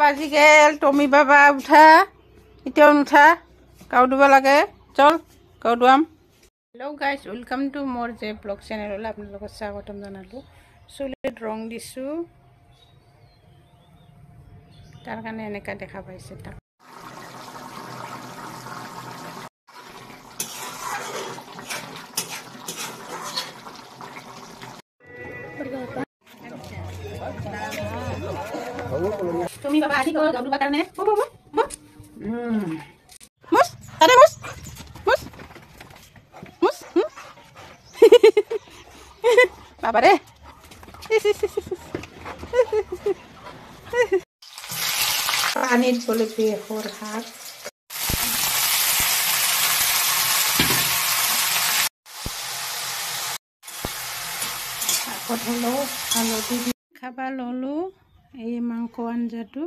বাজি গেল টমি বাবা উঠা এতিয়াও নুঠা কাউ দিব লাগে চল কাউ দুৱাম হেল্ল' গাইজ ৱেলকাম টু মোৰ যে ব্লগ চেনেললৈ আপোনালোকক স্বাগতম জনালোঁ চুলিত ৰং দিছোঁ তাৰ কাৰণে এনেকুৱা দেখা পাইছে তাক তুমি বাবা আহি গ'ল গাউ দিবৰ কাৰণে মুছ আৰে মুছ মুছ মুছ বাবা ৰে পানিৰ বলে বেহৰ হাত আগত হলো হালধি খাবা ললো এই মাংস আঞ্জাটো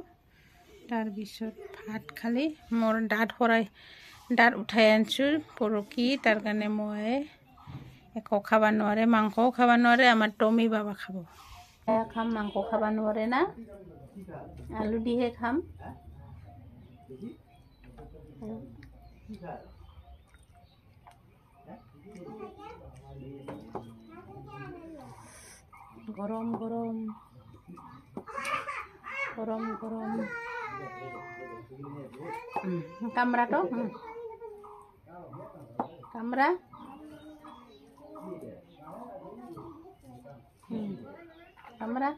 তাৰপিছত ভাত খালি মোৰ দাঁত উঠাই আনিছোঁ পৰকি তাৰ কাৰণে মই একো খাব নোৱাৰে মাংসও খাব নোৱাৰে আমাৰ টমি বাবা খাব খাম মাংস খাব নোৱাৰে না আলু দিহে খাম গৰম গৰম গৰম গৰম কামৰা তো কামৰা কামৰা